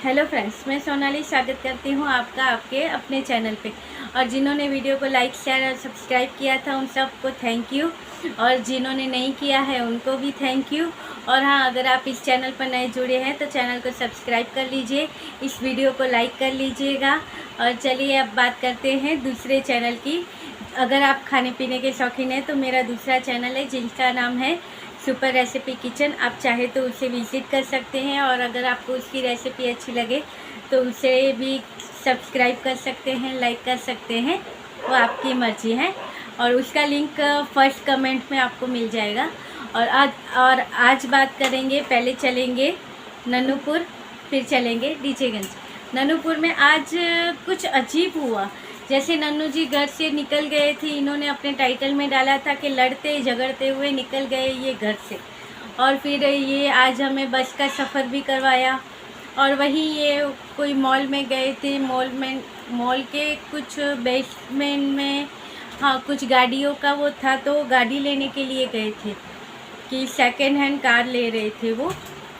Hello friends, मैं सोनाली स्वागत करती हूँ आपका आपके अपने चैनल पे। और जिन्होंने वीडियो को लाइक शेयर और सब्सक्राइब किया था उन सबको थैंक यू, और जिन्होंने नहीं किया है उनको भी थैंक यू। और हाँ, अगर आप इस चैनल पर नए जुड़े हैं तो चैनल को सब्सक्राइब कर लीजिए, इस वीडियो को लाइक कर लीजिएगा। और चलिए अब बात करते हैं दूसरे चैनल की। अगर आप खाने पीने के शौकीन हैं तो मेरा दूसरा चैनल है जिसका नाम है सुपर रेसिपी किचन। आप चाहे तो उसे विज़िट कर सकते हैं, और अगर आपको उसकी रेसिपी अच्छी लगे तो उसे भी सब्सक्राइब कर सकते हैं, लाइक कर सकते हैं, वो आपकी मर्ज़ी है। और उसका लिंक फर्स्ट कमेंट में आपको मिल जाएगा। और आज बात करेंगे, पहले चलेंगे नन्नूपुर, फिर चलेंगे डीजेगंज। नन्नूपुर में आज कुछ अजीब हुआ। जैसे नन्नू जी घर से निकल गए थे, इन्होंने अपने टाइटल में डाला था कि लड़ते झगड़ते हुए निकल गए ये घर से। और फिर ये आज हमें बस का सफ़र भी करवाया। और वहीं ये कोई मॉल में गए थे, मॉल के कुछ बेसमेंट में, हाँ, कुछ गाड़ियों का वो था, तो गाड़ी लेने के लिए गए थे कि सेकेंड हैंड कार ले रहे थे वो।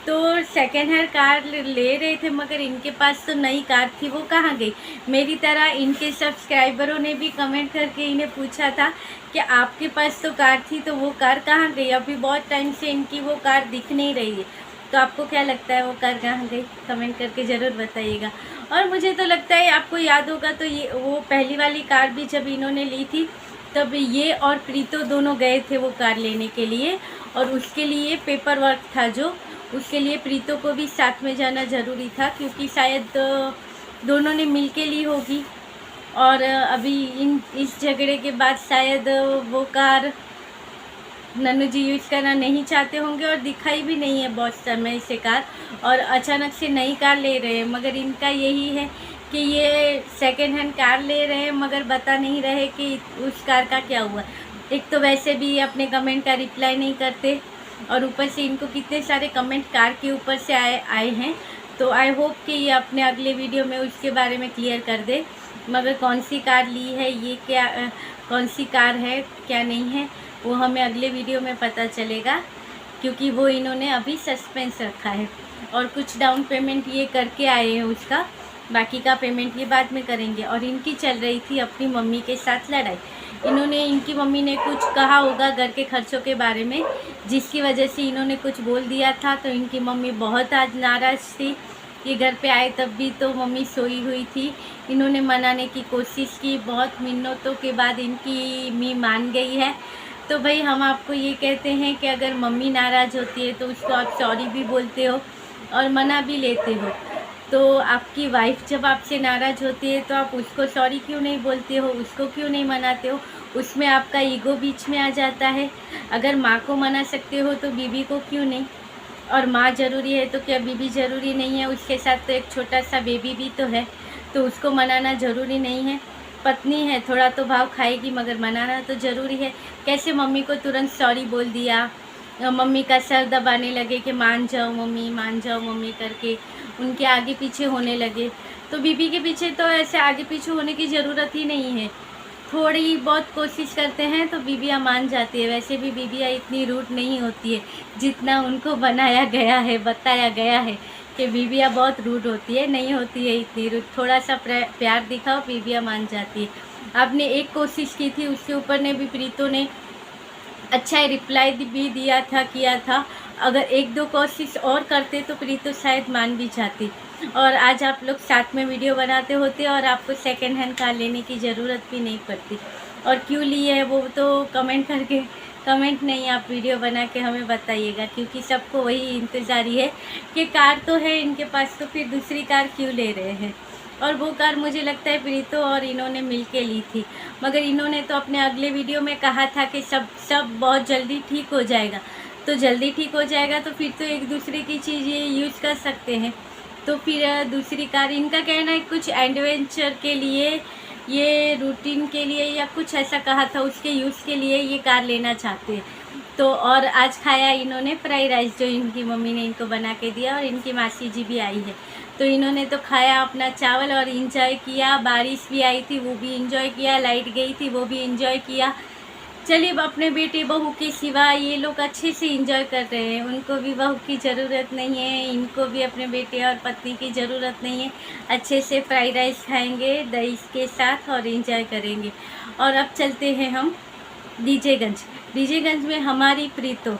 तो सेकेंड हैंड कार ले रहे थे, मगर इनके पास तो नई कार थी, वो कहाँ गई। मेरी तरह इनके सब्सक्राइबरों ने भी कमेंट करके इन्हें पूछा था कि आपके पास तो कार थी, तो वो कार कहाँ गई। अभी बहुत टाइम से इनकी वो कार दिख नहीं रही है। तो आपको क्या लगता है वो कार कहाँ गई, कमेंट करके ज़रूर बताइएगा। और मुझे तो लगता है आपको याद होगा, तो ये वो पहली वाली कार भी जब इन्होंने ली थी तब ये और प्रीतो दोनों गए थे वो कार लेने के लिए। और उसके लिए पेपर वर्क था, जो उसके लिए प्रीतो को भी साथ में जाना ज़रूरी था, क्योंकि शायद दोनों ने मिल के ली होगी। और अभी इस झगड़े के बाद शायद वो कार नन्नू जी यूज़ करना नहीं चाहते होंगे, और दिखाई भी नहीं है बहुत समय से कार। और अचानक से नई कार ले रहे हैं, मगर इनका यही है कि ये सेकेंड हैंड कार ले रहे हैं, मगर बता नहीं रहे कि उस कार का क्या हुआ। एक तो वैसे भी अपने कमेंट का रिप्लाई नहीं करते, और ऊपर से इनको कितने सारे कमेंट कार के ऊपर से आए हैं। तो आई होप कि ये अपने अगले वीडियो में उसके बारे में क्लियर कर दे। मगर कौन सी कार ली है, ये क्या कौन सी कार है, क्या नहीं है, वो हमें अगले वीडियो में पता चलेगा, क्योंकि वो इन्होंने अभी सस्पेंस रखा है। और कुछ डाउन पेमेंट ये करके आए हैं उसका, बाकी का पेमेंट ये बाद में करेंगे। और इनकी चल रही थी अपनी मम्मी के साथ लड़ाई। इनकी मम्मी ने कुछ कहा होगा घर के खर्चों के बारे में, जिसकी वजह से इन्होंने कुछ बोल दिया था। तो इनकी मम्मी बहुत आज नाराज़ थी। ये घर पे आए तब भी तो मम्मी सोई हुई थी। इन्होंने मनाने की कोशिश की, बहुत मिन्नतों के बाद इनकी मी मान गई है। तो भाई, हम आपको ये कहते हैं कि अगर मम्मी नाराज़ होती है तो उसको आप सॉरी भी बोलते हो और मना भी लेते हो। तो आपकी वाइफ जब आपसे नाराज़ होती है तो आप उसको सॉरी क्यों नहीं बोलते हो, उसको क्यों नहीं मनाते हो। उसमें आपका ईगो बीच में आ जाता है। अगर माँ को मना सकते हो तो बीवी को क्यों नहीं। और माँ ज़रूरी है तो क्या बीवी ज़रूरी नहीं है। उसके साथ तो एक छोटा सा बेबी भी तो है, तो उसको मनाना ज़रूरी नहीं है। पत्नी है, थोड़ा तो भाव खाएगी, मगर मनाना तो ज़रूरी है। कैसे मम्मी को तुरंत सॉरी बोल दिया, मम्मी का सर दबाने लगे कि मान जाओ मम्मी, मान जाओ मम्मी करके उनके आगे पीछे होने लगे। तो बीबी के पीछे तो ऐसे आगे पीछे होने की ज़रूरत ही नहीं है। थोड़ी बहुत कोशिश करते हैं तो बीबियाँ मान जाती है। वैसे भी बीबियाँ इतनी रूड नहीं होती है जितना उनको बनाया गया है, बताया गया है कि बीबियाँ बहुत रूड होती है। नहीं होती है इतनी रूड। थोड़ा सा प्यार दिखाओ, बीबियाँ मान जाती है। आपने एक कोशिश की थी, उसके ऊपर ने भी प्रीतो ने अच्छा रिप्लाई भी दिया था, किया था। अगर एक दो कोशिश और करते तो प्रीतो शायद मान भी जाती, और आज आप लोग साथ में वीडियो बनाते होते और आपको सेकेंड हैंड कार लेने की ज़रूरत भी नहीं पड़ती। और क्यों ली है वो तो कमेंट नहीं, आप वीडियो बना के हमें बताइएगा, क्योंकि सबको वही इंतज़ार है कि कार तो है इनके पास, तो फिर दूसरी कार क्यों ले रहे हैं। और वो कार मुझे लगता है प्रीतो और इन्होंने मिल के ली थी। मगर इन्होंने तो अपने अगले वीडियो में कहा था कि सब बहुत जल्दी ठीक हो जाएगा। तो जल्दी ठीक हो जाएगा तो फिर तो एक दूसरे की चीज़ें यूज़ कर सकते हैं। तो फिर दूसरी कार, इनका कहना है कुछ एडवेंचर के लिए, ये रूटीन के लिए या कुछ ऐसा कहा था, उसके यूज़ के लिए ये कार लेना चाहते हैं। तो और आज खाया इन्होंने फ्राई राइस, जो इनकी मम्मी ने इनको बना के दिया, और इनकी मासी जी भी आई है। तो इन्होंने तो खाया अपना चावल और इंजॉय किया। बारिश भी आई थी, वो भी इंजॉय किया। लाइट गई थी, वो भी इंजॉय किया। चलिए अब अपने बेटे बहू के सिवा ये लोग अच्छे से एंजॉय कर रहे हैं, उनको भी बहू की ज़रूरत नहीं है, इनको भी अपने बेटे और पत्नी की ज़रूरत नहीं है। अच्छे से फ्राइड राइस खाएंगे दही के साथ और एंजॉय करेंगे। और अब चलते हैं हम डीजेगंज। डीजेगंज में हमारी प्रीतो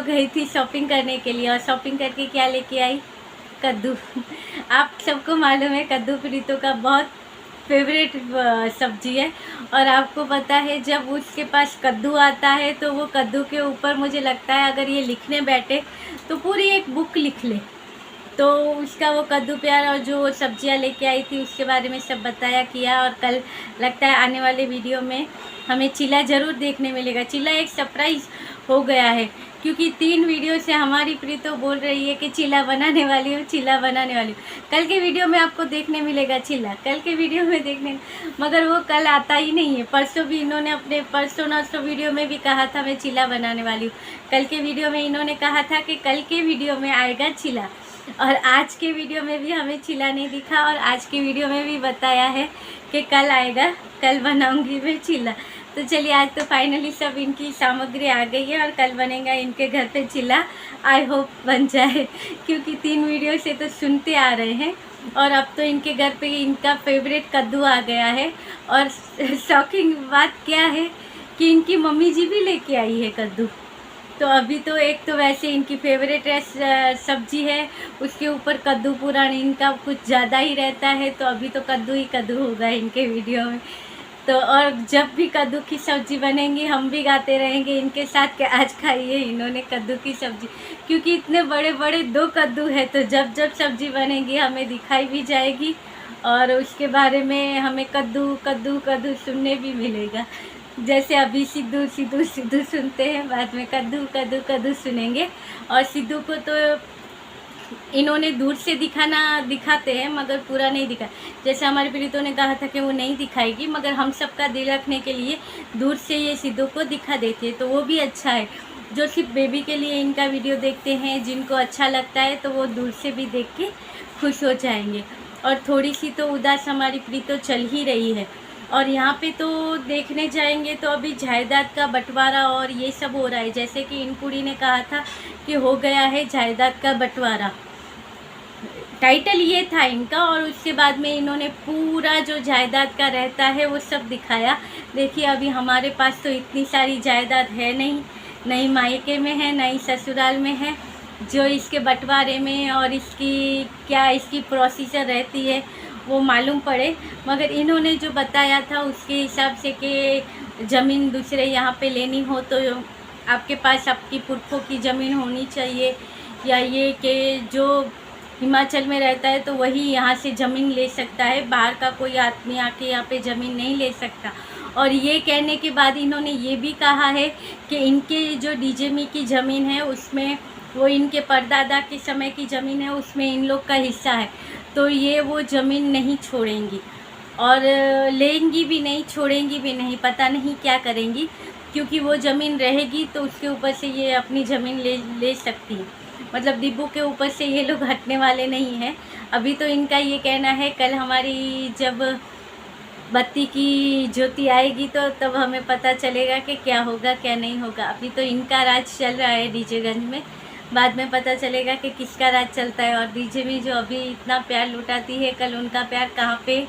गई थी शॉपिंग करने के लिए, और शॉपिंग करके क्या लेके आई? कद्दू। आप सबको मालूम है कद्दू प्रीतो का बहुत फेवरेट सब्जी है। और आपको पता है जब उसके पास कद्दू आता है तो वो कद्दू के ऊपर मुझे लगता है अगर ये लिखने बैठे तो पूरी एक बुक लिख ले। तो उसका वो कद्दू प्यार और जो सब्जियां लेके आई थी उसके बारे में सब बताया किया। और कल लगता है आने वाले वीडियो में हमें चिल्ला ज़रूर देखने मिलेगा। चिल्ला एक सरप्राइज़ हो गया है, क्योंकि 3 वीडियो से हमारी प्रीतो बोल रही है कि चिल्ला बनाने वाली हूँ, चिल्ला बनाने वाली हूँ। कल के वीडियो में आपको देखने मिलेगा चिल्ला, कल के वीडियो में देखने, मगर वो कल आता ही नहीं है। परसों भी इन्होंने अपने परसों वीडियो में भी कहा था मैं चिल्ला बनाने वाली हूँ। कल के वीडियो में इन्होंने कहा था कि कल के वीडियो में आएगा चिल्ला, और आज के वीडियो में भी हमें चिल्ला नहीं दिखा, और आज के वीडियो में भी बताया है कि कल आएगा, कल बनाऊंगी मैं चिल्ला। तो चलिए आज तो फाइनली सब इनकी सामग्री आ गई है और कल बनेगा इनके घर पे चिल्ला। आई होप बन जाए, क्योंकि 3 वीडियो से तो सुनते आ रहे हैं, और अब तो इनके घर पे इनका फेवरेट कद्दू आ गया है। और शॉकिंग बात क्या है कि इनकी मम्मी जी भी लेके आई है कद्दू। तो अभी तो एक तो वैसे इनकी फेवरेट सब्जी है, उसके ऊपर कद्दू पूरा इनका कुछ ज़्यादा ही रहता है, तो अभी तो कद्दू ही कद्दू होगा इनके वीडियो में। तो और जब भी कद्दू की सब्ज़ी बनेंगी हम भी गाते रहेंगे इनके साथ कि आज खाइए इन्होंने कद्दू की सब्ज़ी, क्योंकि इतने बड़े बड़े 2 कद्दू है, तो जब जब सब्ज़ी बनेगी हमें दिखाई भी जाएगी और उसके बारे में हमें कद्दू कद्दू कद्दू सुनने भी मिलेगा। जैसे अभी सिद्धू सिद्धू सिद्धू सुनते हैं, बाद में कद्दू कद्दू कद्दू सुनेंगे। और सिद्धू को तो इन्होंने दूर से दिखाते हैं मगर पूरा नहीं दिखा। जैसे हमारी प्रीतो ने कहा था कि वो नहीं दिखाएगी, मगर हम सबका दिल रखने के लिए दूर से ये सिद्धू को दिखा देती है, तो वो भी अच्छा है। जो सिर्फ बेबी के लिए इनका वीडियो देखते हैं, जिनको अच्छा लगता है तो वो दूर से भी देख के खुश हो जाएंगे। और थोड़ी सी तो उदास हमारी प्रीतो चल ही रही है। और यहाँ पे तो देखने जाएंगे तो अभी जायदाद का बंटवारा और ये सब हो रहा है, जैसे कि इनपुड़ी ने कहा था कि हो गया है जायदाद का बंटवारा, टाइटल ये था इनका। और उसके बाद में इन्होंने पूरा जो जायदाद का रहता है वो सब दिखाया। देखिए अभी हमारे पास तो इतनी सारी जायदाद है नहीं, नहीं मायके में है नहीं ससुराल में है, जो इसके बंटवारे में और इसकी क्या इसकी प्रोसीजर रहती है वो मालूम पड़े। मगर इन्होंने जो बताया था उसके हिसाब से कि ज़मीन दूसरे यहाँ पे लेनी हो तो आपके पास आपकी पुरखों की ज़मीन होनी चाहिए, या ये कि जो हिमाचल में रहता है तो वही यहाँ से ज़मीन ले सकता है, बाहर का कोई आदमी आके यहाँ पे ज़मीन नहीं ले सकता। और ये कहने के बाद इन्होंने ये भी कहा है कि इनके जो डीजेमी की ज़मीन है उसमें वो इनके परदादा के समय की ज़मीन है, उसमें इन लोग का हिस्सा है, तो ये वो ज़मीन नहीं छोड़ेंगी और लेंगी भी नहीं, छोड़ेंगी भी नहीं, पता नहीं क्या करेंगी, क्योंकि वो ज़मीन रहेगी तो उसके ऊपर से ये अपनी ज़मीन ले सकती है। मतलब डिब्बू के ऊपर से ये लोग हटने वाले नहीं हैं। अभी तो इनका ये कहना है कल हमारी जब बत्ती की ज्योति आएगी तो तब हमें पता चलेगा कि क्या होगा क्या नहीं होगा। अभी तो इनका राज चल रहा है डीजेगंज में, बाद में पता चलेगा कि किसका राज चलता है। और डीजे में जो अभी इतना प्यार लुटाती है, कल उनका प्यार कहाँ पे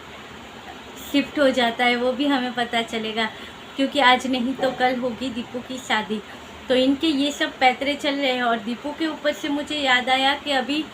शिफ्ट हो जाता है वो भी हमें पता चलेगा, क्योंकि आज नहीं तो कल होगी दीपू की शादी। तो इनके ये सब पैतरे चल रहे हैं। और दीपू के ऊपर से मुझे याद आया कि अभी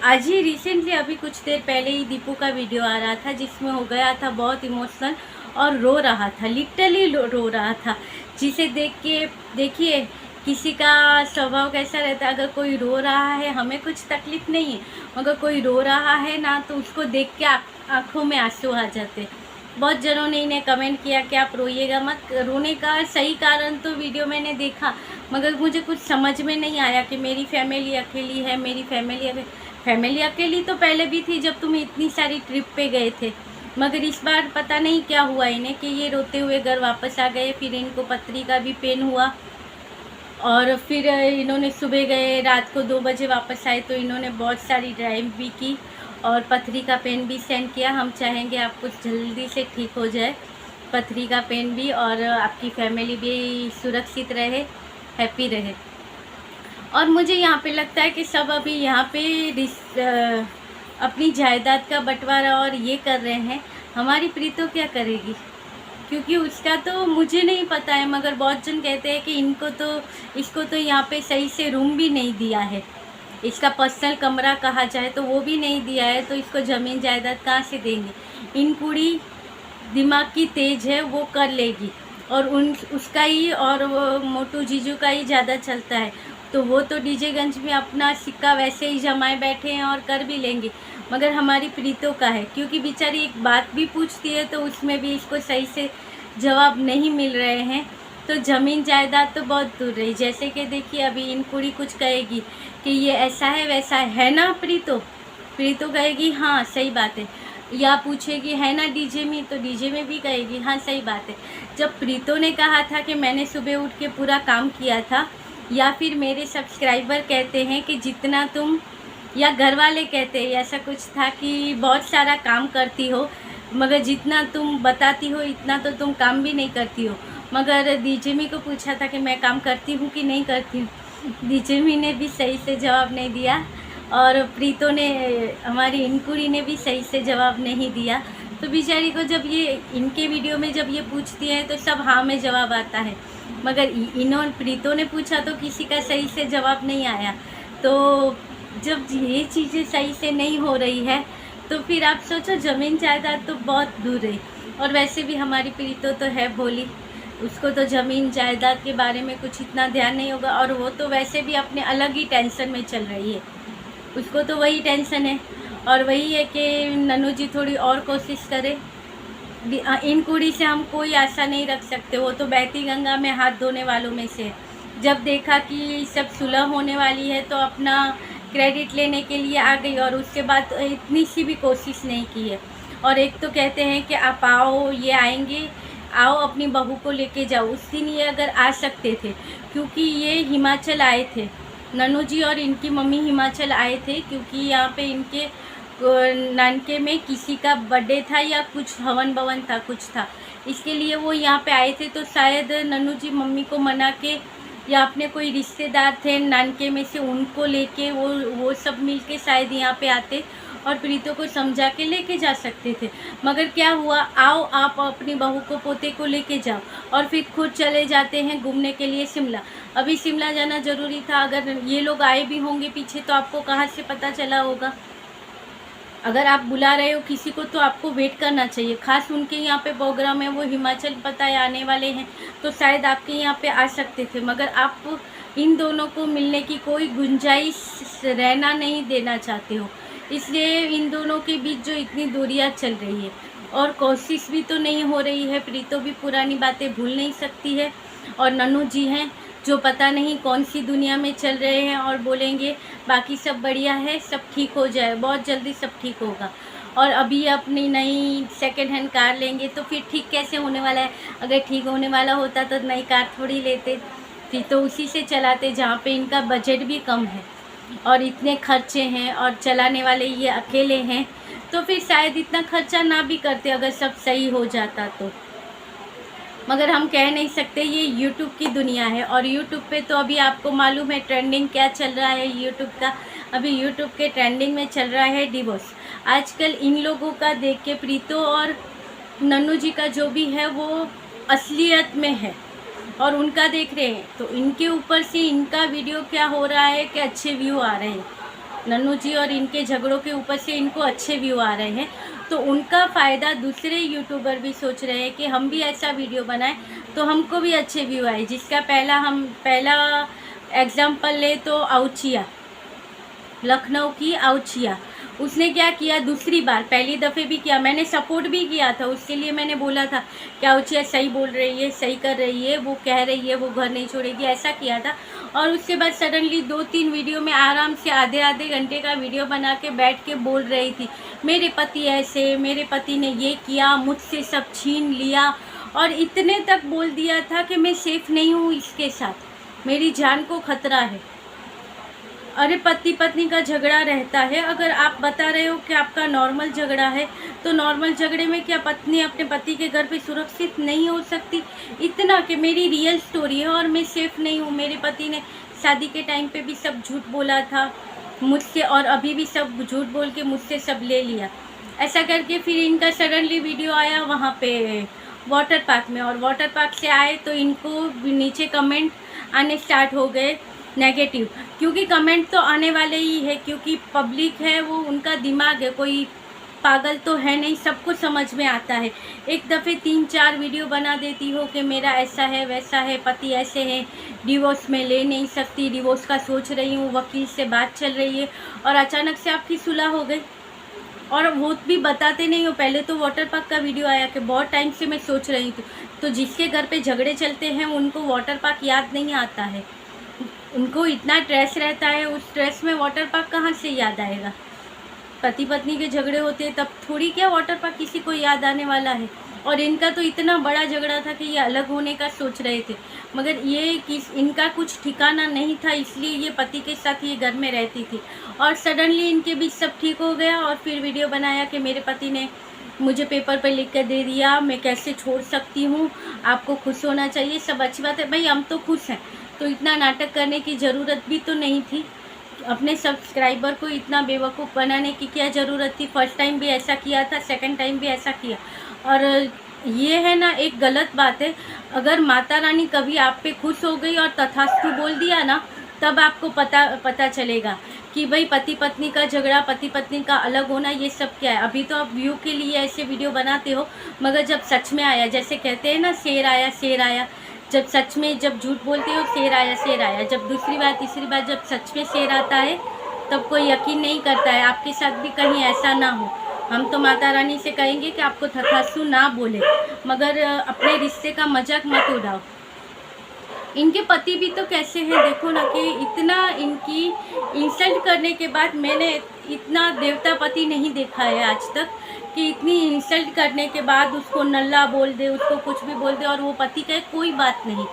आज ही रिसेंटली अभी कुछ देर पहले ही दीपू का वीडियो आ रहा था जिसमें हो गया था बहुत इमोशनल और रो रहा था, लिटरली रो रहा था, जिसे देख के देखिए किसी का स्वभाव कैसा रहता है। अगर कोई रो रहा है हमें कुछ तकलीफ़ नहीं है, मगर कोई रो रहा है ना तो उसको देख के आँखों में आंसू आ जाते। बहुत जनों ने इन्हें कमेंट किया कि आप रोइएगा मत। रोने का सही कारण तो वीडियो मैंने देखा, मगर मुझे कुछ समझ में नहीं आया कि मेरी फैमिली अकेली है, मेरी फैमिली अकेली तो पहले भी थी जब तुम इतनी सारी ट्रिप पे गए थे, मगर इस बार पता नहीं क्या हुआ इन्हें कि ये रोते हुए घर वापस आ गए। फिर इनको पथरी का भी पेन हुआ और फिर इन्होंने सुबह गए, रात को 2 बजे वापस आए, तो इन्होंने बहुत सारी ड्राइव भी की और पथरी का पेन भी सहन किया। हम चाहेंगे आप कुछ जल्दी से ठीक हो जाए, पथरी का पेन भी और आपकी फैमिली भी सुरक्षित रहे, हैप्पी रहे। और मुझे यहाँ पे लगता है कि सब अभी यहाँ पे अपनी जायदाद का बंटवारा और ये कर रहे हैं। हमारी प्रीतो क्या करेगी, क्योंकि उसका तो मुझे नहीं पता है, मगर बहुत जन कहते हैं कि इसको तो यहाँ पे सही से रूम भी नहीं दिया है, इसका पर्सनल कमरा कहा जाए तो वो भी नहीं दिया है, तो इसको ज़मीन जायदाद कहाँ से देंगे। इन कुड़ी दिमाग की तेज है, वो कर लेगी, और उसका ही और वो मोटू जीजू का ही ज़्यादा चलता है, तो वो तो डीजेगंज में अपना सिक्का वैसे ही जमाए बैठे हैं और कर भी लेंगे। मगर हमारी प्रीतो का है, क्योंकि बेचारी एक बात भी पूछती है तो उसमें भी इसको सही से जवाब नहीं मिल रहे हैं, तो ज़मीन जायदाद तो बहुत दूर रही। जैसे कि देखिए अभी इन कुड़ी कुछ कहेगी कि ये ऐसा है वैसा है ना प्रीतो कहेगी हाँ सही बात है, या पूछेगी है ना डीजे में, तो डीजे में भी कहेगी हाँ सही बात है। जब प्रीतो ने कहा था कि मैंने सुबह उठ के पूरा काम किया था, या फिर मेरे सब्सक्राइबर कहते हैं कि जितना तुम, या घर वाले कहते हैं ऐसा कुछ था कि बहुत सारा काम करती हो, मगर जितना तुम बताती हो इतना तो तुम काम भी नहीं करती हो। मगर डीजेमी को पूछा था कि मैं काम करती हूँ कि नहीं करती हूँ, डीजेमी ने भी सही से जवाब नहीं दिया, और प्रीतो ने, हमारी इनकुड़ी ने भी सही से जवाब नहीं दिया। तो बेचारी को जब ये इनके वीडियो में जब ये पूछती है तो सब हाँ में जवाब आता है, मगर प्रीतो ने पूछा तो किसी का सही से जवाब नहीं आया। तो जब ये चीज़ें सही से नहीं हो रही है तो फिर आप सोचो ज़मीन जायदाद तो बहुत दूर रही। और वैसे भी हमारी प्रीतो तो है भोली, उसको तो ज़मीन जायदाद के बारे में कुछ इतना ध्यान नहीं होगा, और वो तो वैसे भी अपने अलग ही टेंशन में चल रही है, उसको तो वही टेंशन है। और वही है कि ननू जी थोड़ी और कोशिश करे। इन कुड़ी से हम कोई आशा नहीं रख सकते, वो तो बहती गंगा में हाथ धोने वालों में से है। जब देखा कि सब सुलह होने वाली है तो अपना क्रेडिट लेने के लिए आ गई, और उसके बाद इतनी सी भी कोशिश नहीं की है। और एक तो कहते हैं कि आप आओ, ये आएंगे, आओ अपनी बहू को लेके जाओ। उस दिन ये अगर आ सकते थे, क्योंकि ये हिमाचल आए थे, ननू जी और इनकी मम्मी हिमाचल आए थे, क्योंकि यहाँ पे इनके नानके में किसी का बर्थडे था या कुछ हवन भवन था, कुछ था, इसके लिए वो यहाँ पे आए थे। तो शायद ननू जी मम्मी को मना के, या अपने कोई रिश्तेदार थे नानके में से उनको लेके वो सब मिलके शायद यहाँ पे आते और प्रीतो को समझा के लेके जा सकते थे। मगर क्या हुआ, आओ आप अपनी बहू को, पोते को लेके जाओ, और फिर खुद चले जाते हैं घूमने के लिए शिमला। अभी शिमला जाना ज़रूरी था, अगर ये लोग आए भी होंगे पीछे तो आपको कहाँ से पता चला होगा। अगर आप बुला रहे हो किसी को तो आपको वेट करना चाहिए। खास उनके यहाँ पे प्रोग्राम है, वो हिमाचल पता है आने वाले हैं, तो शायद आपके यहाँ पे आ सकते थे, मगर आप इन दोनों को मिलने की कोई गुंजाइश रहना नहीं देना चाहते हो, इसलिए इन दोनों के बीच जो इतनी दूरियाँ चल रही है, और कोशिश भी तो नहीं हो रही है। प्रीतो भी पुरानी बातें भूल नहीं सकती है, और ननू जी हैं जो पता नहीं कौन सी दुनिया में चल रहे हैं, और बोलेंगे बाकी सब बढ़िया है, सब ठीक हो जाए, बहुत जल्दी सब ठीक होगा। और अभी अपनी नई सेकंड हैंड कार लेंगे तो फिर ठीक कैसे होने वाला है। अगर ठीक होने वाला होता तो नई कार थोड़ी लेते, फिर तो उसी से चलाते जहाँ पे इनका बजट भी कम है और इतने खर्चे हैं, और चलाने वाले ये अकेले हैं, तो फिर शायद इतना खर्चा ना भी करते अगर सब सही हो जाता तो। मगर हम कह नहीं सकते, ये यूट्यूब की दुनिया है, और यूट्यूब पे तो अभी आपको मालूम है ट्रेंडिंग क्या चल रहा है यूट्यूब का। अभी यूट्यूब के ट्रेंडिंग में चल रहा है डिवोर्स। आजकल इन लोगों का देख के प्रीतो और नन्नू जी का जो भी है वो असलियत में है, और उनका देख रहे हैं तो इनके ऊपर से इनका वीडियो क्या हो रहा है कि अच्छे व्यू आ रहे हैं। नन्नू जी और इनके झगड़ों के ऊपर से इनको अच्छे व्यू आ रहे हैं, तो उनका फ़ायदा दूसरे यूट्यूबर भी सोच रहे हैं कि हम भी ऐसा वीडियो बनाएं तो हमको भी अच्छे व्यू आए। जिसका पहला एग्जाम्पल ले तो आउचिया, लखनऊ की आउचिया, उसने क्या किया दूसरी बार, पहली दफ़े भी किया, मैंने सपोर्ट भी किया था उसके लिए, मैंने बोला था कि आउचिया सही बोल रही है, सही कर रही है, वो कह रही है वो घर नहीं छोड़ेगी, ऐसा किया था। और उसके बाद सडनली 2-3 वीडियो में आराम से आधे घंटे का वीडियो बना के बैठ के बोल रही थी मेरे पति ऐसे, मेरे पति ने ये किया, मुझसे सब छीन लिया, और इतने तक बोल दिया था कि मैं सेफ़ नहीं हूँ इसके साथ, मेरी जान को खतरा है। अरे पति पत्नी का झगड़ा रहता है, अगर आप बता रहे हो कि आपका नॉर्मल झगड़ा है तो नॉर्मल झगड़े में क्या पत्नी अपने पति के घर पे सुरक्षित नहीं हो सकती? इतना कि मेरी रियल स्टोरी है और मैं सेफ नहीं हूँ। मेरे पति ने शादी के टाइम पे भी सब झूठ बोला था मुझसे, और अभी भी सब झूठ बोल के मुझसे सब ले लिया। ऐसा करके फिर इनका सडनली वीडियो आया वहाँ पे वाटर पार्क में, और वाटर पार्क से आए तो इनको नीचे कमेंट आने स्टार्ट हो गए नेगेटिव, क्योंकि कमेंट तो आने वाले ही है, क्योंकि पब्लिक है, वो उनका दिमाग है, कोई पागल तो है नहीं, सबको समझ में आता है। एक दफ़े 3-4 वीडियो बना देती हो कि मेरा ऐसा है वैसा है, पति ऐसे हैं, डिवोर्स में ले नहीं सकती, डिवोर्स का सोच रही हूँ, वकील से बात चल रही है, और अचानक से आपकी सुलह हो गई, और वो भी बताते नहीं हो। पहले तो वाटर पार्क का वीडियो आया कि बहुत टाइम से मैं सोच रही थी, तो जिसके घर पे झगड़े चलते हैं उनको वाटर पार्क याद नहीं आता है, उनको इतना स्ट्रेस रहता है, उस स्ट्रेस में वाटर पार्क कहाँ से याद आएगा? पति पत्नी के झगड़े होते हैं तब थोड़ी क्या वाटर पार्क किसी को याद आने वाला है। और इनका तो इतना बड़ा झगड़ा था कि ये अलग होने का सोच रहे थे, मगर ये इनका कुछ ठिकाना नहीं था, इसलिए ये पति के साथ ये घर में रहती थी, और सडनली इनके बीच सब ठीक हो गया। और फिर वीडियो बनाया कि मेरे पति ने मुझे पेपर पर लिख कर दे दिया, मैं कैसे छोड़ सकती हूँ, आपको खुश होना चाहिए। सब अच्छी बात है भाई, हम तो खुश हैं, तो इतना नाटक करने की ज़रूरत भी तो नहीं थी। अपने सब्सक्राइबर को इतना बेवकूफ़ बनाने की क्या ज़रूरत थी? फर्स्ट टाइम भी ऐसा किया था, सेकंड टाइम भी ऐसा किया। और ये है ना, एक गलत बात है, अगर माता रानी कभी आप पे खुश हो गई और तथास्तु बोल दिया ना, तब आपको पता चलेगा कि भाई पति पत्नी का झगड़ा, पति पत्नी का अलग होना, ये सब क्या है। अभी तो आप व्यू के लिए ऐसे वीडियो बनाते हो, मगर जब सच में आया, जैसे कहते हैं ना शेर आया शेर आया, जब सच में जब झूठ बोलते हो शेर आया शेर आया, जब दूसरी बार तीसरी बार जब सच में शेर आता है तब कोई यकीन नहीं करता है। आपके साथ भी कहीं ऐसा ना हो। हम तो माता रानी से कहेंगे कि आपको तथास्तु ना बोले, मगर अपने रिश्ते का मजाक मत उड़ाओ। इनके पति भी तो कैसे हैं देखो ना, कि इतना इनकी इंसल्ट करने के बाद मैंने इतना देवता पति नहीं देखा है आज तक, कि इतनी इंसल्ट करने के बाद उसको नल्ला बोल दे, उसको कुछ भी बोल दे, और वो पति कहे कोई बात नहीं,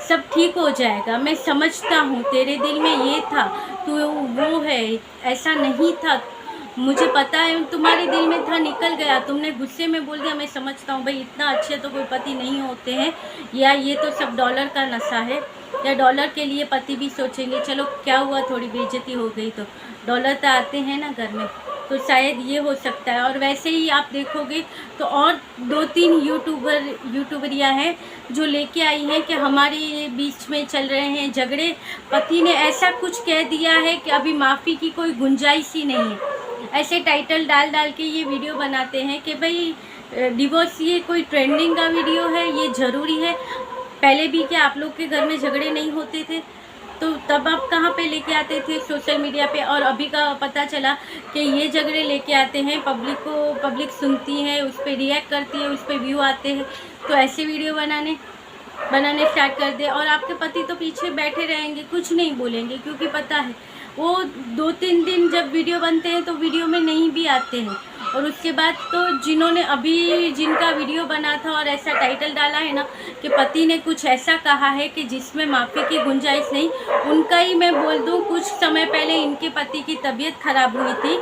सब ठीक हो जाएगा, मैं समझता हूँ तेरे दिल में ये था, तू वो है, ऐसा नहीं था, मुझे पता है तुम्हारे दिल में था, निकल गया, तुमने गुस्से में बोल दिया, मैं समझता हूँ भाई, इतना अच्छे तो कोई पति नहीं होते हैं, या ये तो सब डॉलर का नशा है, या डॉलर के लिए पति भी सोचेंगे चलो क्या हुआ, थोड़ी बेइज्जती हो गई तो डॉलर तो आते हैं ना घर में, तो शायद ये हो सकता है। और वैसे ही आप देखोगे तो और 2-3 यूट्यूबरियाँ हैं जो लेके आई हैं कि हमारे बीच में चल रहे हैं झगड़े, पति ने ऐसा कुछ कह दिया है कि अभी माफ़ी की कोई गुंजाइश ही नहीं है। ऐसे टाइटल डाल के ये वीडियो बनाते हैं कि भाई डिवोर्स, ये कोई ट्रेंडिंग का वीडियो है, ये ज़रूरी है। पहले भी क्या आप लोग के घर में झगड़े नहीं होते थे? तो तब आप कहाँ पे लेके आते थे सोशल मीडिया पे? और अभी का पता चला कि ये झगड़े लेके आते हैं, पब्लिक सुनती है, उस पर रिएक्ट करती है, उस पर व्यू आते हैं, तो ऐसे वीडियो बनाने स्टार्ट कर दे। और आपके पति तो पीछे बैठे रहेंगे, कुछ नहीं बोलेंगे, क्योंकि पता है वो 2-3 दिन जब वीडियो बनते हैं तो वीडियो में नहीं भी आते हैं। और उसके बाद तो जिनका वीडियो बना था और ऐसा टाइटल डाला है ना कि पति ने कुछ ऐसा कहा है कि जिसमें माफ़ी की गुंजाइश नहीं, उनका ही मैं बोल दूं, कुछ समय पहले इनके पति की तबीयत ख़राब हुई थी,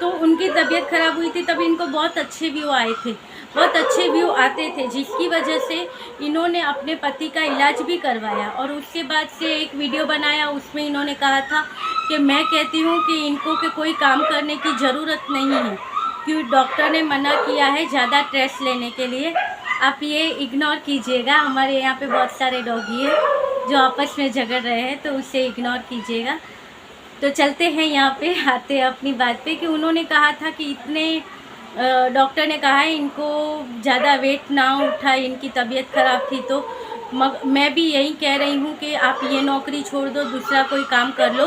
तो उनकी तबीयत ख़राब हुई थी, तब इनको बहुत अच्छे व्यू आए थे, बहुत अच्छे व्यू आते थे, जिसकी वजह से इन्होंने अपने पति का इलाज भी करवाया। और उसके बाद से एक वीडियो बनाया, उसमें इन्होंने कहा था कि मैं कहती हूँ कि इनको के कोई काम करने की ज़रूरत नहीं है, क्योंकि डॉक्टर ने मना किया है ज़्यादा स्ट्रेस लेने के लिए। आप ये इग्नोर कीजिएगा, हमारे यहाँ पे बहुत सारे डॉगी हैं जो आपस में झगड़ रहे हैं, तो उसे इग्नोर कीजिएगा। तो चलते हैं यहाँ पे, आते हैं अपनी बात पे, कि उन्होंने कहा था कि डॉक्टर ने कहा है इनको ज़्यादा वेट ना उठाए, इनकी तबीयत ख़राब थी, तो मैं भी यही कह रही हूँ कि आप ये नौकरी छोड़ दो, दूसरा कोई काम कर लो,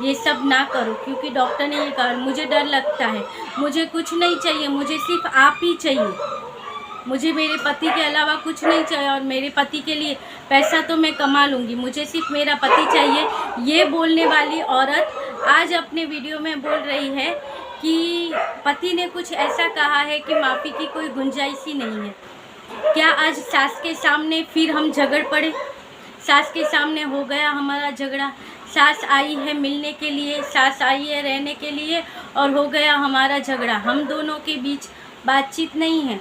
ये सब ना करो, क्योंकि डॉक्टर ने ये कहा। मुझे डर लगता है, मुझे कुछ नहीं चाहिए, मुझे सिर्फ आप ही चाहिए, मुझे मेरे पति के अलावा कुछ नहीं चाहिए, और मेरे पति के लिए पैसा तो मैं कमा लूँगी, मुझे सिर्फ मेरा पति चाहिए। ये बोलने वाली औरत आज अपने वीडियो में बोल रही है कि पति ने कुछ ऐसा कहा है कि माफ़ी की कोई गुंजाइश ही नहीं है। क्या आज सास के सामने फिर हम झगड़ पड़े? सास के सामने हो गया हमारा झगड़ा, सास आई है मिलने के लिए, सास आई है रहने के लिए, और हो गया हमारा झगड़ा। हम दोनों के बीच बातचीत नहीं है।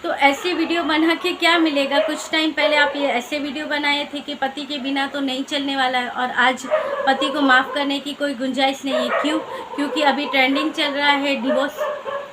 तो ऐसे वीडियो बना के क्या मिलेगा? कुछ टाइम पहले आप ये ऐसे वीडियो बनाए थे कि पति के बिना तो नहीं चलने वाला है, और आज पति को माफ़ करने की कोई गुंजाइश नहीं है। क्यों? क्योंकि अभी ट्रेंडिंग चल रहा है डिवोर्स।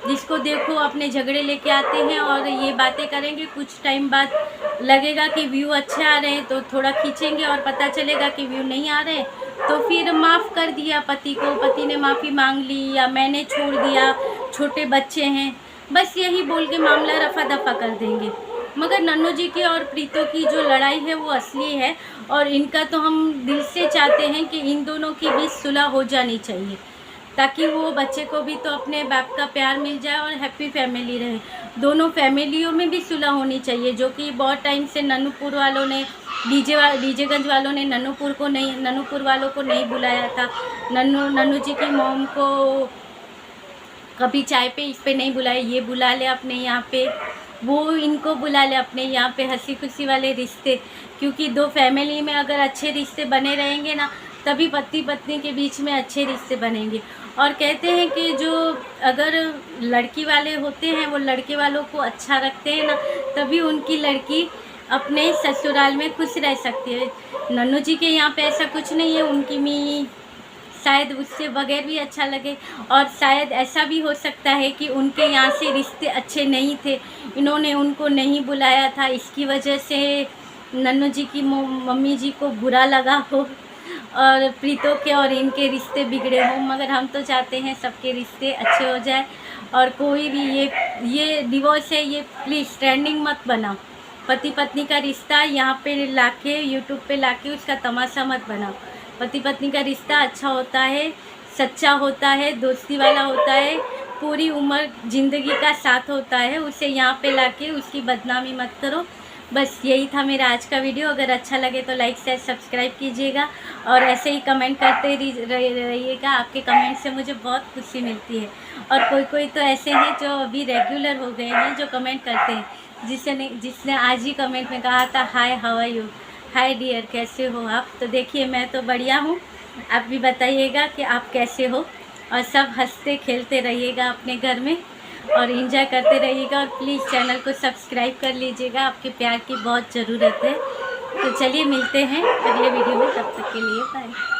जिसको देखो अपने झगड़े लेके आते हैं और ये बातें करेंगे। कुछ टाइम बाद लगेगा कि व्यू अच्छे आ रहे हैं तो थोड़ा खींचेंगे, और पता चलेगा कि व्यू नहीं आ रहे तो फिर माफ़ कर दिया पति को, पति ने माफ़ी मांग ली, या मैंने छोड़ दिया, छोटे बच्चे हैं, बस यही बोल के मामला रफा दफा कर देंगे। मगर नन्नू जी की और प्रीतो की जो लड़ाई है वो असली है, और इनका तो हम दिल से चाहते हैं कि इन दोनों के बीच सुलह हो जानी चाहिए, ताकि वो बच्चे को भी तो अपने बाप का प्यार मिल जाए और हैप्पी फैमिली रहे। दोनों फैमिलियों में भी सुलह होनी चाहिए, जो कि बहुत टाइम से नन्नूपुर वालों ने, डीजेगंज वालों ने नन्नूपुर वालों को नहीं बुलाया था। नन्नू जी की मॉम को कभी चाय पे इस पे नहीं बुलाए, ये बुला ले अपने यहाँ पे, वो इनको बुला ले अपने यहाँ पे, हंसी खुशी वाले रिश्ते। क्योंकि दो फैमिली में अगर अच्छे रिश्ते बने रहेंगे ना, तभी पति पत्नी के बीच में अच्छे रिश्ते बनेंगे। और कहते हैं कि जो अगर लड़की वाले होते हैं वो लड़के वालों को अच्छा रखते हैं ना, तभी उनकी लड़की अपने ससुराल में खुश रह सकती है। नन्नू जी के यहाँ पे ऐसा कुछ नहीं है। उनकी मी शायद उससे बगैर भी अच्छा लगे, और शायद ऐसा भी हो सकता है कि उनके यहाँ से रिश्ते अच्छे नहीं थे, इन्होंने उनको नहीं बुलाया था, इसकी वजह से नन्नू जी की मम्मी जी को बुरा लगा हो और प्रीतो के और इनके रिश्ते बिगड़े हों। मगर हम तो चाहते हैं सबके रिश्ते अच्छे हो जाए, और कोई भी ये डिवोर्स है ये प्लीज़ ट्रेंडिंग मत बनाओ। पति पत्नी का रिश्ता यहाँ पे लाके यूट्यूब पे लाके उसका तमाशा मत बनाओ। पति पत्नी का रिश्ता अच्छा होता है, सच्चा होता है, दोस्ती वाला होता है, पूरी उम्र ज़िंदगी का साथ होता है। उसे यहाँ पे लाके उसकी बदनामी मत करो। बस यही था मेरा आज का वीडियो। अगर अच्छा लगे तो लाइक शेयर सब्सक्राइब कीजिएगा, और ऐसे ही कमेंट करते रहिएगा। आपके कमेंट से मुझे बहुत खुशी मिलती है। और कोई तो ऐसे हैं जो अभी रेगुलर हो गए हैं, जो कमेंट करते हैं, जिसने आज ही कमेंट में कहा था hi how are you, hi dear कैसे हो आप। तो देखिए मैं तो बढ़िया हूँ, आप भी बताइएगा कि आप कैसे हो, और सब हंसते खेलते रहिएगा अपने घर में और एंजॉय करते रहिएगा। और प्लीज़ चैनल को सब्सक्राइब कर लीजिएगा, आपके प्यार की बहुत ज़रूरत है। तो चलिए मिलते हैं अगले वीडियो में, तब तक के लिए बाय।